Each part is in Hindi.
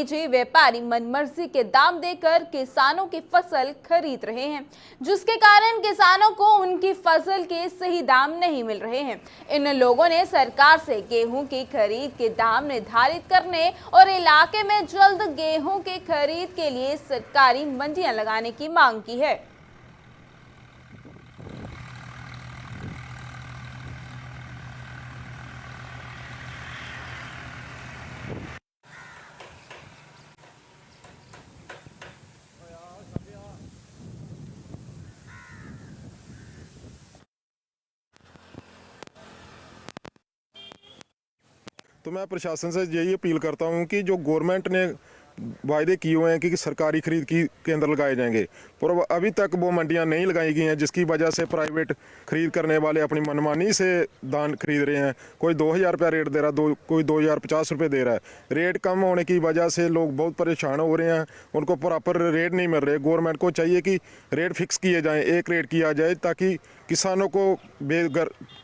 निजी व्यापारी मनमर्जी के दाम देकर किसानों की फसल खरीद रहे हैं, जिसके कारण किसानों को उनकी फसल के सही दाम नहीं मिल रहे हैं। इन लोगों ने सरकार से गेहूं की खरीद के दाम निर्धारित करने और इलाके में जल्द गेहूं की खरीद के लिए सरकारी मंडियां लगाने की मांग की है। तो मैं प्रशासन से यही अपील करता हूं कि जो गवर्नमेंट ने वायदे किए हुए हैं कि सरकारी खरीद की केंद्र लगाए जाएंगे, पर अभी तक वो मंडियां नहीं लगाई गई हैं, जिसकी वजह से प्राइवेट खरीद करने वाले अपनी मनमानी से धान खरीद रहे हैं। कोई 2000 रुपया रेट दे रहा है, कोई 2050 रुपये दे रहा है। रेट कम होने की वजह से लोग बहुत परेशान हो रहे हैं, उनको प्रॉपर रेट नहीं मिल रहे। गवर्नमेंट को चाहिए कि रेट फिक्स किए जाएँ, एक रेट किया जाए, ताकि किसानों को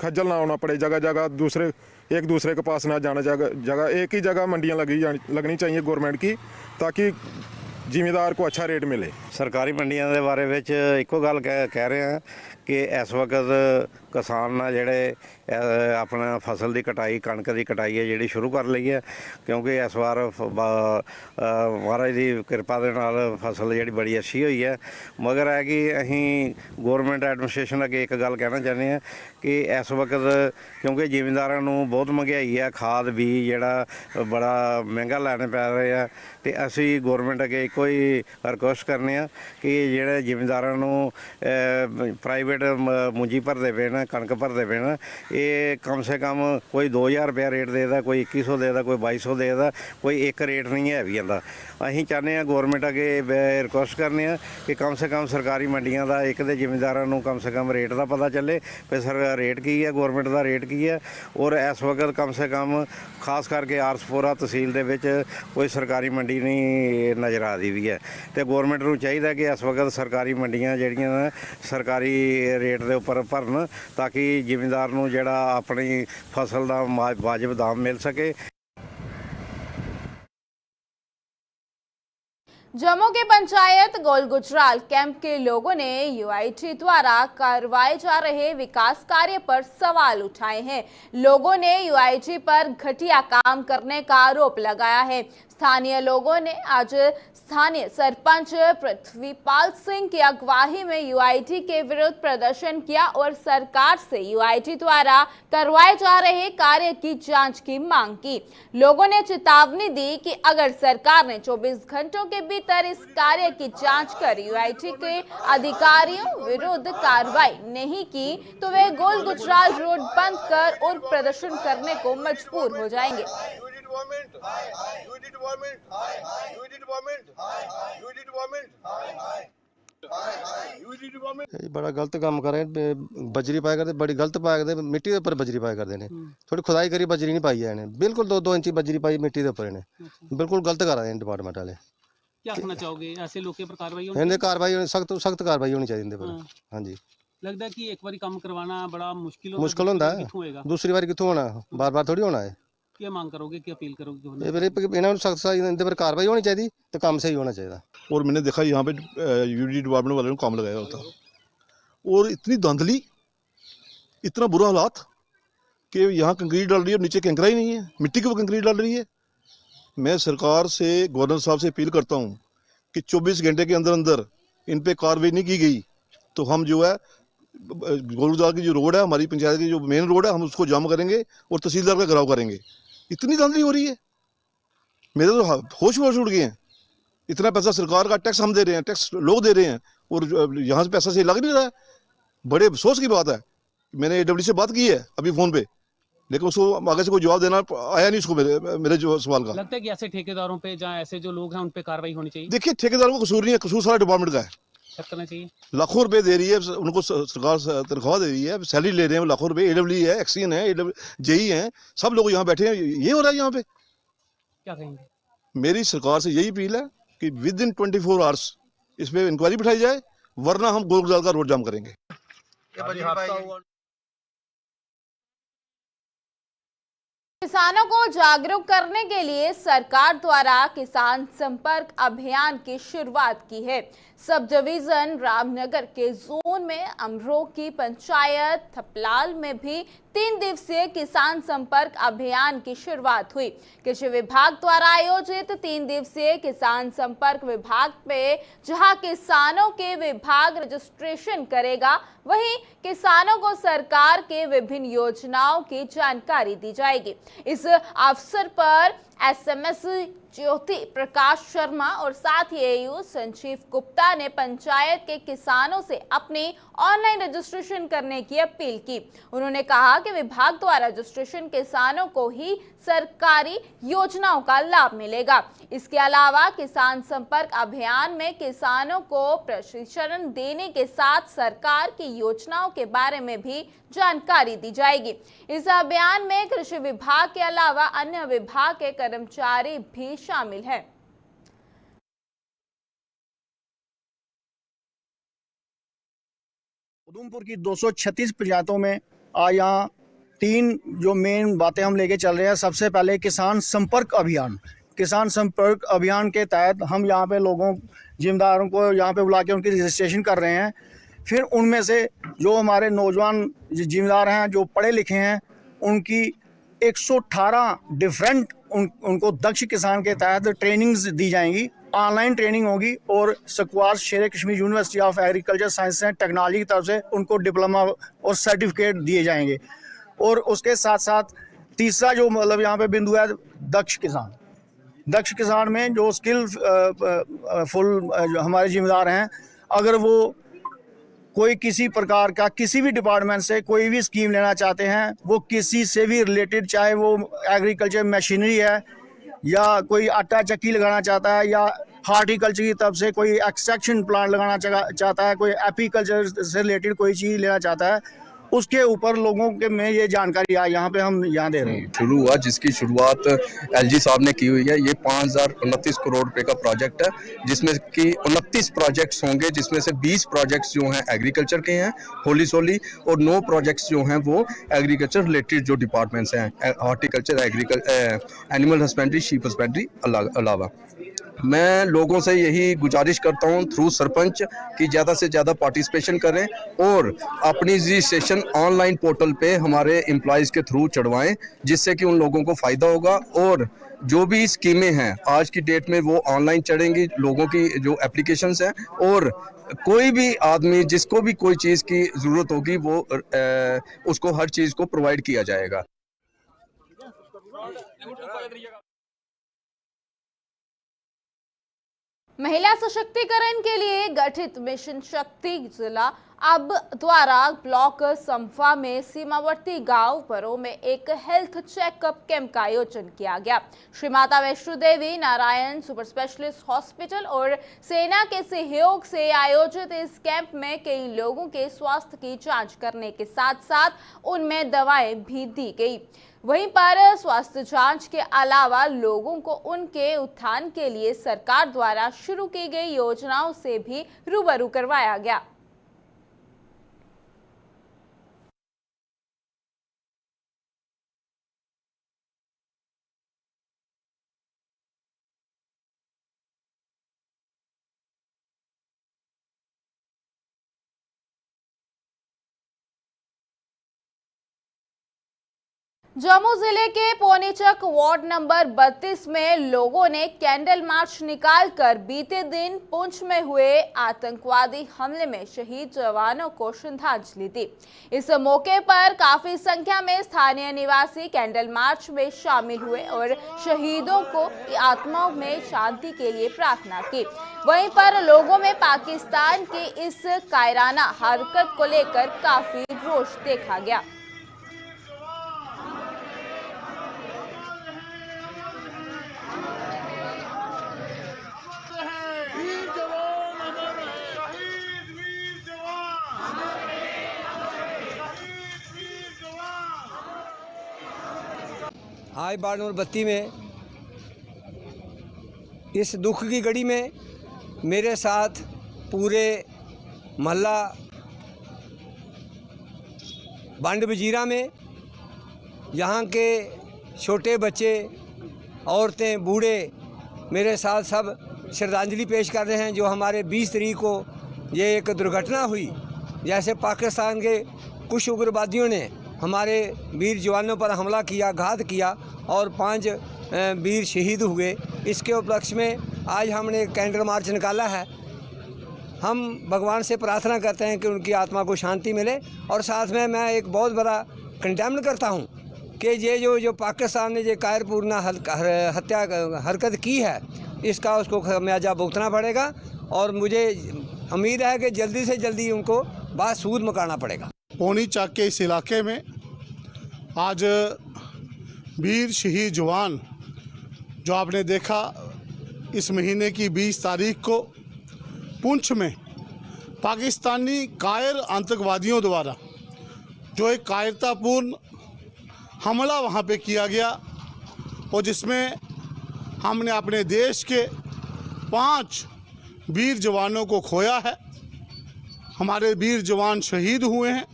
खज्जल ना होना पड़े, जगह जगह एक दूसरे के पास ना जाना, जगह एक ही जगह मंडियां लगनी चाहिए गवर्नमेंट की, ताकि ਜ਼ਿਮੀਦਾਰ को अच्छा रेट मिले। सरकारी मंडियां ਦੇ ਬਾਰੇ ਵਿੱਚ ਇੱਕੋ ਗੱਲ ਕਹਿ ਰਹੇ ਹਾਂ ਕਿ ਇਸ ਵਕਤ ਕਿਸਾਨ ਨਾਲ ਜਿਹੜੇ ਆਪਣਾ ਫਸਲ ਦੀ ਕਟਾਈ, ਕਣਕ ਦੀ ਕਟਾਈ ਹੈ ਜਿਹੜੀ ਸ਼ੁਰੂ ਕਰ ਲਈ ਹੈ, ਕਿਉਂਕਿ ਇਸ ਵਾਰ ਮਹਾਰਾਜ ਦੀ ਕਿਰਪਾ ਦੇ ਨਾਲ ਫਸਲ ਜਿਹੜੀ ਬੜੀ ਅੱਛੀ ਹੋਈ ਹੈ। ਮਗਰ ਹੈ ਕਿ ਅਸੀਂ ਗਵਰਨਮੈਂਟ ਐਡਮਿਨਿਸਟ੍ਰੇਸ਼ਨ ਅੱਗੇ ਇੱਕ ਗੱਲ ਕਹਿਣਾ ਚਾਹੁੰਦੇ ਹਾਂ ਕਿ ਇਸ ਵਕਤ ਕਿਉਂਕਿ ਜ਼ਿਮੀਂਦਾਰਾਂ ਨੂੰ ਬਹੁਤ ਮਹਿੰਗਾਈ ਹੈ, ਖਾਦ ਵੀ ਜਿਹੜਾ ਬੜਾ ਮਹਿੰਗਾ ਲੈਣੇ ਪੈ ਰਹੇ ਆ, ਤੇ ਅਸੀਂ ਗਵਰਨਮੈਂਟ ਅੱਗੇ ਇੱਕੋ ਹੀ ਰਿਕੁਐਸਟ ਕਰਨੇ ਆ ਕਿ ਜਿਹੜੇ ਜ਼ਿਮੀਂਦਾਰਾਂ ਨੂੰ ਪ੍ਰਾਈਵੇਟ ਮੁੰਜੀ ਭਰਦੇ ਪਏ ਨੇ, ਕਣਕ ਭਰਦੇ ਪਏ ਨੇ, ਇਹ ਕਮ ਸੇ ਕਮ ਕੋਈ 2000 ਰੁਪਇਆ ਰੇਟ ਦੇਦਾ, ਕੋਈ 2100 ਦੇਦਾ, ਕੋਈ 2200 ਦੇਦਾ, ਕੋਈ ਇੱਕ ਰੇਟ ਨਹੀਂ ਹੈ ਵੀ ਜਾਂਦਾ। ਅਸੀਂ ਚਾਹੁੰਦੇ ਹਾਂ ਗਵਰਨਮੈਂਟ ਅੱਗੇ ਰਿਕੁਐਸਟ ਕਰਨੇ ਆ ਕਿ ਕਮ ਸੇ ਕਮ ਸਰਕਾਰੀ ਮੰਡੀਆਂ ਦਾ ਇੱਕ ਦੇ ਜ਼ਿਮੀਂਦਾਰਾਂ ਨੂੰ ਕਮ ਸੇ ਕਮ ਰੇਟ ਦਾ ਪਤਾ ਚੱਲੇ ਵੀ ਸਰ ਰੇਟ ਕੀ ਹੈ, ਗਵਰਨਮੈਂਟ ਦਾ ਰੇਟ ਕੀ ਹੈ। ਔਰ ਇਸ ਵਕਤ ਕਮ ਸੇ ਕਮ ਖਾਸ ਕਰਕੇ ਆਰਸਪੁਰਾ ਤਹਿਸੀਲ ਦੇ ਵਿੱਚ ਕੋਈ ਸਰਕਾਰੀ ਮੰਡੀ ਨਹੀਂ ਨਜ਼ਰ ਆਦੀ ਵੀ ਹੈ, ਤੇ ਗਵਰਨਮੈਂਟ ਨੂੰ ਚਾਹੀਦਾ ਕਿ ਇਸ ਵਕਤ ਸਰਕਾਰੀ ਮੰਡੀਆਂ ਜਿਹੜੀਆਂ ਨੇ ਸਰਕਾਰੀ ਰੇਟ ਦੇ ਉੱਪਰ ਭਰਨ, ਤਾਂ ਕਿ ਜ਼ਿਮੀਂਦਾਰ ਨੂੰ ਜਿਹੜਾ ਆਪਣੀ ਫਸਲ ਦਾ ਵਾਜਬ ਦਾਮ ਮਿਲ ਸਕੇ। जम्मू के पंचायत गोल गुजराल कैंप के लोगों ने यूआईटी द्वारा करवाए जा रहे विकास कार्य पर सवाल उठाए हैं। लोगों ने यूआईटी पर घटिया काम करने का आरोप लगाया है। स्थानीय लोगों ने आज स्थानीय सरपंच पृथ्वीपाल सिंह की अगुवाई में यूआईटी के विरुद्ध प्रदर्शन किया और सरकार से यूआईटी द्वारा करवाए जा रहे कार्य की जांच की मांग की। लोगों ने चेतावनी दी कि अगर सरकार ने 24 घंटों के भीतर इस कार्य की जांच कर यूआईटी के अधिकारियों विरुद्ध कार्रवाई नहीं की तो वे गोल गुजराल रोड बंद कर और प्रदर्शन करने को मजबूर हो जाएंगे। बड़ा गलत काम कर रहे हैं, बजरी पाया करते, बड़ी गलत पाया करते, मिट्टी के ऊपर बजरी पाया करते हैं। थोड़ी खुदाई करी बजरी नहीं पाई है इन्हें, बिल्कुल 2-2 इंची बजरी पाई मिट्टी के ऊपर इन्हें, बिल्कुल गलत कर रहे हैं डिपार्टमेंट वाले। क्या कहना चाहोगे, ऐसे लोगों पर कार्रवाई इन्हें कार्रवाई सख्त कार्रवाई होनी चाहिए इनके पर। हाँ जी, लगता है कि एक बार काम करवाना बड़ा मुश्किल होता है, दूसरी बार कितों होना, बार थोड़ी होना है। क्या मांग करोगे, क्या अपील करोगे? इन्होंने सख्त इनके पर कार्रवाई होनी चाहिए, तो काम सही होना चाहिए। और मैंने देखा यहाँ पे यूडी डिपार्टमेंट वालों ने काम लगाया होता, और इतनी धांधली, इतना बुरा हालात कि यहाँ कंक्रीट डाल रही है, नीचे कंकरा ही नहीं है, मिट्टी के ऊपर कंक्रीट डाल रही है। मैं सरकार से, गवर्नर साहब से अपील करता हूँ कि 24 घंटे के अंदर अंदर इन पे कार्रवाई नहीं की गई तो हम जो है गोलगुजराल की जो रोड है, हमारी पंचायत की जो मेन रोड है, हम उसको जाम करेंगे और तहसीलदार का घेराव करेंगे। इतनी धांधली हो रही है, मेरे तो होश उड़ गए हैं। इतना पैसा सरकार का टैक्स हम दे रहे हैं, टैक्स लोग दे रहे हैं, और यहाँ से पैसा से लग नहीं रहा है। बड़े अफसोस की बात है। मैंने AWD से बात की है अभी फोन पे, लेकिन उसको आगे से कोई जवाब देना आया नहीं उसको मेरे जो सवाल का। लगता है कि ऐसे ठेकेदारों पे, जहाँ ऐसे जो लोग हैं उन पे कार्रवाई होनी चाहिए। देखिए, ठेकेदारों को कसूर नहीं है, कसूर सारा डिपार्टमेंट का है। करना चाहिए। लाखों रुपए दे रही है उनको सरकार, तनख्वाह दे रही है, सैलरी ले रहे हैं लाखों रुपए। AWD है, एक्सीएन है, JE है, सब लोग यहाँ बैठे हैं। ये हो रहा है यहाँ पे। क्या कहेंगे? मेरी सरकार से यही अपील है कि विद इन 24 आवर्स इस पे इंक्वायरी बिठाई जाए, वरना हम गोलगुजराल का रोड जाम करेंगे। किसानों को जागरूक करने के लिए सरकार द्वारा किसान संपर्क अभियान की शुरुआत की है। सब डिवीजन रामनगर के जोन में अमरोह की पंचायत थपलाल में भी 3 दिवसीय किसान संपर्क अभियान की शुरुआत हुई। कृषि विभाग द्वारा आयोजित 3 दिवसीय किसान संपर्क विभाग में जहां किसानों के विभाग रजिस्ट्रेशन करेगा, वहीं किसानों को सरकार के विभिन्न योजनाओं की जानकारी दी जाएगी। इस अवसर पर एसएमएस ज्योति प्रकाश शर्मा और साथ ही एयू संजीव गुप्ता ने पंचायत के किसानों से अपनी ऑनलाइन रजिस्ट्रेशन करने की अपील की। उन्होंने कहा कि विभाग द्वारा रजिस्ट्रेशन किसानों को ही सरकारी योजनाओं का लाभ मिलेगा। इसके अलावा किसान संपर्क अभियान में किसानों को प्रशिक्षण देने के साथ सरकार की योजनाओं के बारे में भी जानकारी दी जाएगी। इस अभियान में कृषि विभाग के अलावा अन्य विभाग के कर्मचारी भी शामिल हैं। उधमपुर की 236 प्रजातियों में यहाँ 3 जो मेन बातें हम लेके चल रहे हैं। सबसे पहले किसान संपर्क अभियान। किसान संपर्क अभियान के तहत हम यहाँ पे लोगों जिम्मेदारों को यहाँ पे बुला के उनकी रजिस्ट्रेशन कर रहे हैं। फिर उनमें से जो हमारे नौजवान जिम्मेदार हैं, जो पढ़े लिखे हैं, उनकी 118 डिफरेंट उनको दक्ष किसान के तहत ट्रेनिंग्स दी जाएंगी। ऑनलाइन ट्रेनिंग होगी और स्क्वाश शेर Kashmir university of agriculture science and technology की तरफ से उनको डिप्लोमा और सर्टिफिकेट दिए जाएंगे। और उसके साथ साथ तीसरा जो मतलब यहाँ पे बिंदु है, दक्ष किसान। दक्ष किसान में जो स्किल फुल हमारे जिम्मेदार हैं, अगर वो कोई किसी प्रकार का किसी भी डिपार्टमेंट से कोई भी स्कीम लेना चाहते हैं, वो किसी से भी रिलेटेड, चाहे वो एग्रीकल्चर मशीनरी है या कोई आटा चक्की लगाना चाहता है या हार्टिकल्चर की तरफ से कोई एक्सट्रैक्शन प्लांट लगाना चाहता है, कोई एपीकल्चर से रिलेटेड कोई चीज़ लेना चाहता है, उसके ऊपर लोगों के में ये जानकारी यहाँ पे हम यहाँ दे रहे हैं। शुरू हुआ, जिसकी शुरुआत एलजी साहब ने की हुई है। ये 5029 करोड़ रुपए का प्रोजेक्ट है, जिसमें कि 29 प्रोजेक्ट्स होंगे, जिसमें से 20 प्रोजेक्ट्स जो हैं एग्रीकल्चर के हैं होली सोली, और 9 प्रोजेक्ट्स जो हैं वो एग्रीकल्चर रिलेटेड जो डिपार्टमेंट्स हैं, horticulture, animal husbandry, sheep husbandry अलावा। मैं लोगों से यही गुजारिश करता हूं थ्रू सरपंच कि ज़्यादा से ज़्यादा पार्टिसिपेशन करें और अपनी रजिस्ट्रेशन ऑनलाइन पोर्टल पे हमारे एम्प्लॉयज़ के थ्रू चढ़वाएं, जिससे कि उन लोगों को फ़ायदा होगा। और जो भी स्कीमें हैं आज की डेट में वो ऑनलाइन चढ़ेंगी, लोगों की जो एप्लीकेशंस हैं, और कोई भी आदमी जिसको भी कोई चीज़ की ज़रूरत होगी वो उसको हर चीज़ को प्रोवाइड किया जाएगा। महिला सशक्तिकरण के लिए गठित मिशन शक्ति जिला अब द्वारा ब्लॉक संफा में सीमावर्ती गांव परों में एक हेल्थ चेकअप कैंप का आयोजन किया गया। Shri Mata Vaishno Devi Narayan super specialist hospital और सेना के सहयोग से आयोजित इस कैंप में कई लोगों के स्वास्थ्य की जांच करने के साथ साथ उनमें दवाएं भी दी गई। वहीं पर स्वास्थ्य जांच के अलावा लोगों को उनके उत्थान के लिए सरकार द्वारा शुरू की गई योजनाओं से भी रूबरू करवाया गया। जम्मू जिले के पोनीचक वार्ड नंबर 32 में लोगों ने कैंडल मार्च निकालकर बीते दिन पुंछ में हुए आतंकवादी हमले में शहीद जवानों को श्रद्धांजलि दी। इस मौके पर काफी संख्या में स्थानीय निवासी कैंडल मार्च में शामिल हुए और शहीदों को आत्माओं में शांति के लिए प्रार्थना की। वहीं पर लोगों में पाकिस्तान की इस कायराना हरकत को लेकर काफी रोष देखा गया। आज वार्ड नंबर 32 में इस दुख की घड़ी में मेरे साथ पूरे मोहल्ला बंड वजीरा में यहाँ के छोटे बच्चे, औरतें, बूढ़े मेरे साथ सब श्रद्धांजलि पेश कर रहे हैं। जो हमारे 20 तारीख को ये एक दुर्घटना हुई, जैसे पाकिस्तान के कुछ उग्रवादियों ने हमारे वीर जवानों पर हमला किया, घात किया और 5 वीर शहीद हुए, इसके उपलक्ष्य में आज हमने कैंडल मार्च निकाला है। हम भगवान से प्रार्थना करते हैं कि उनकी आत्मा को शांति मिले, और साथ में मैं एक बहुत बड़ा कंडेम करता हूं कि ये जो पाकिस्तान ने ये कायरपूर्ण हत्या हरकत की है, इसका उसको खमियाजा भुगतना पड़ेगा, और मुझे उम्मीद है कि जल्दी से जल्दी उनको बासूद मकाना पड़ेगा। पौनी चक के इस इलाके में आज वीर शहीद जवान जो आपने देखा, इस महीने की 20 तारीख को पुंछ में पाकिस्तानी कायर आतंकवादियों द्वारा जो एक कायरतापूर्ण हमला वहाँ पे किया गया, और जिसमें हमने अपने देश के 5 वीर जवानों को खोया है। हमारे वीर जवान शहीद हुए हैं।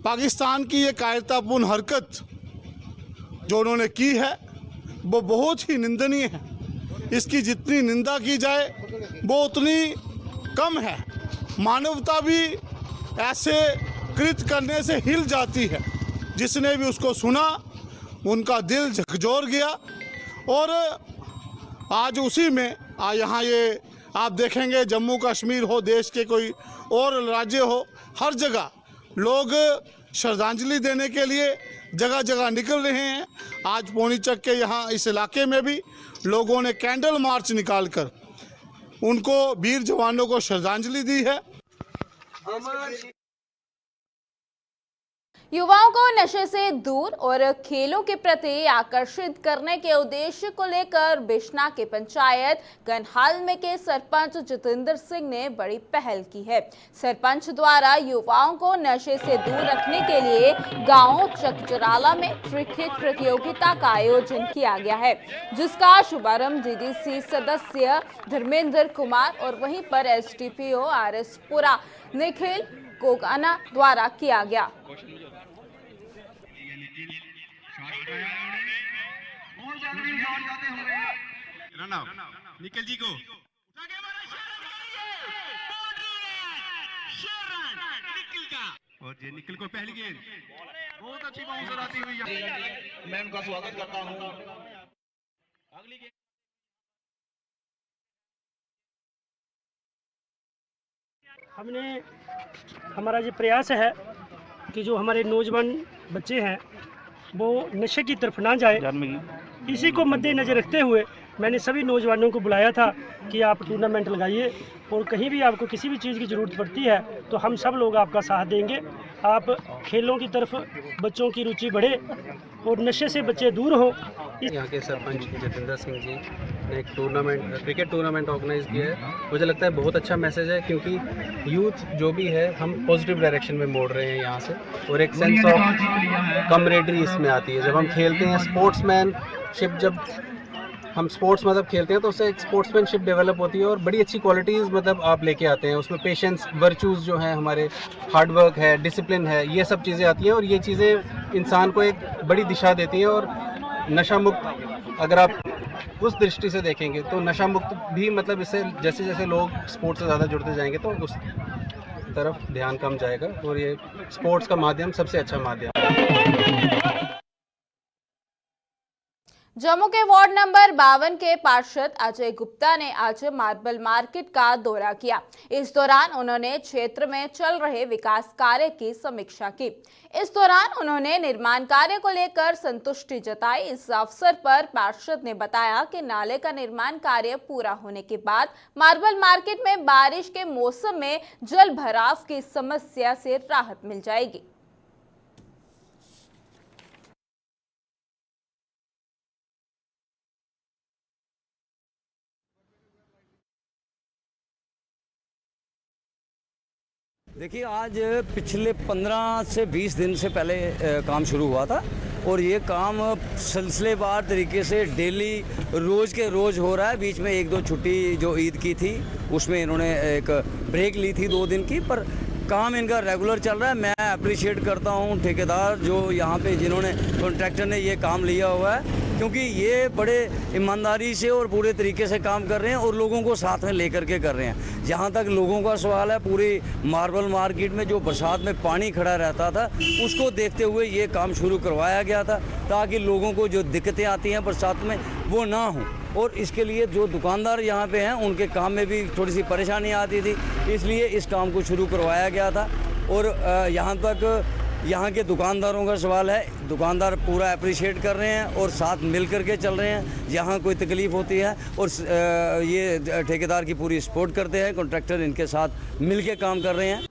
पाकिस्तान की ये कायरतापूर्ण हरकत जो उन्होंने की है वो बहुत ही निंदनीय है। इसकी जितनी निंदा की जाए वो उतनी कम है। मानवता भी ऐसे कृत्य करने से हिल जाती है। जिसने भी उसको सुना उनका दिल झकझोर गया, और आज उसी में यहाँ ये आप देखेंगे, जम्मू कश्मीर हो, देश के कोई और राज्य हो, हर जगह लोग श्रद्धांजलि देने के लिए जगह जगह निकल रहे हैं। आज पौनी चक के यहाँ इस इलाके में भी लोगों ने कैंडल मार्च निकालकर उनको, वीर जवानों को श्रद्धांजलि दी है। युवाओं को नशे से दूर और खेलों के प्रति आकर्षित करने के उद्देश्य को लेकर बिश्ना के पंचायत गनहाल के सरपंच जितेंद्र सिंह ने बड़ी पहल की है। सरपंच द्वारा युवाओं को नशे से दूर रखने के लिए गांव चकचराला में क्रिकेट प्रतियोगिता का आयोजन किया गया है, जिसका शुभारंभ डीडीसी सदस्य धर्मेंद्र कुमार और वहीं पर एसडीपीओ RS पुरा निखिल कोगाना द्वारा किया गया। निखिल जी को और ये निखिल को पहली गेंद बहुत अच्छी बाउंसर आती हुई, मैं उनका स्वागत करता हूं। अगली गेंद हमारा ये प्रयास है कि जो हमारे नौजवान बच्चे हैं वो नशे की तरफ ना जाए। इसी को मद्देनज़र रखते हुए मैंने सभी नौजवानों को बुलाया था कि आप टूर्नामेंट लगाइए, और कहीं भी आपको किसी भी चीज़ की ज़रूरत पड़ती है तो हम सब लोग आपका साथ देंगे। आप खेलों की तरफ बच्चों की रुचि बढ़े और नशे से बच्चे दूर हों। यहाँ के सरपंच जितेंद्र सिंह जी ने एक क्रिकेट टूर्नामेंट ऑर्गेनाइज किया है। मुझे लगता है बहुत अच्छा मैसेज है, क्योंकि यूथ जो भी है हम पॉजिटिव डायरेक्शन में मोड़ रहे हैं यहाँ से, और एक सेंस ऑफ कमरेडरी इसमें आती है। जब हम खेलते हैं स्पोर्ट्समैनशिप, जब हम स्पोर्ट्स मतलब खेलते हैं तो उससे एक स्पोर्ट्समैनशिप डेवलप होती है, और बड़ी अच्छी क्वालिटीज़ मतलब आप लेके आते हैं। उसमें पेशेंस, वर्चूज़ जो हैं हमारे, हार्डवर्क है, डिसिप्लिन है, ये सब चीज़ें आती हैं, और ये चीज़ें इंसान को एक बड़ी दिशा देती हैं। और नशा मुक्त अगर आप उस दृष्टि से देखेंगे तो नशा मुक्त भी मतलब इससे जैसे जैसे लोग स्पोर्ट्स से ज़्यादा जुड़ते जाएंगे तो उस तरफ ध्यान कम जाएगा, और ये स्पोर्ट्स का माध्यम सबसे अच्छा माध्यम है। जम्मू के वार्ड नंबर 52 के पार्षद अजय गुप्ता ने आज मार्बल मार्केट का दौरा किया। इस दौरान उन्होंने क्षेत्र में चल रहे विकास कार्य की समीक्षा की। इस दौरान उन्होंने निर्माण कार्य को लेकर संतुष्टि जताई। इस अवसर पर पार्षद ने बताया कि नाले का निर्माण कार्य पूरा होने के बाद मार्बल मार्केट में बारिश के मौसम में जल भराव की समस्या से राहत मिल जाएगी। देखिए, आज पिछले 15 से 20 दिन से पहले काम शुरू हुआ था, और ये काम सिलसिलेवार तरीके से डेली रोज़ के रोज़ हो रहा है। बीच में 1-2 छुट्टी जो ईद की थी उसमें इन्होंने एक ब्रेक ली थी 2 दिन की, पर काम इनका रेगुलर चल रहा है। मैं अप्रिशिएट करता हूँ ठेकेदार जो यहाँ पे जिन्होंने कॉन्ट्रैक्टर ने ये काम लिया हुआ है, क्योंकि ये बड़े ईमानदारी से और पूरे तरीके से काम कर रहे हैं और लोगों को साथ में लेकर के कर रहे हैं। जहाँ तक लोगों का सवाल है, पूरी मार्बल मार्केट में जो बरसात में पानी खड़ा रहता था उसको देखते हुए ये काम शुरू करवाया गया था, ताकि लोगों को जो दिक्कतें आती हैं बरसात में वो ना हों। और इसके लिए जो दुकानदार यहाँ पे हैं उनके काम में भी थोड़ी सी परेशानी आती थी, इसलिए इस काम को शुरू करवाया गया था। और यहाँ तक यहाँ के दुकानदारों का सवाल है, दुकानदार पूरा अप्रिशिएट कर रहे हैं और साथ मिल कर के चल रहे हैं। जहाँ कोई तकलीफ़ होती है और ये ठेकेदार की पूरी सपोर्ट करते हैं, कॉन्ट्रैक्टर इनके साथ मिल के काम कर रहे हैं।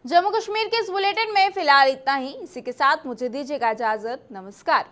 जम्मू कश्मीर के इस बुलेटिन में फिलहाल इतना ही। इसी के साथ मुझे दीजिएगा इजाजत। नमस्कार।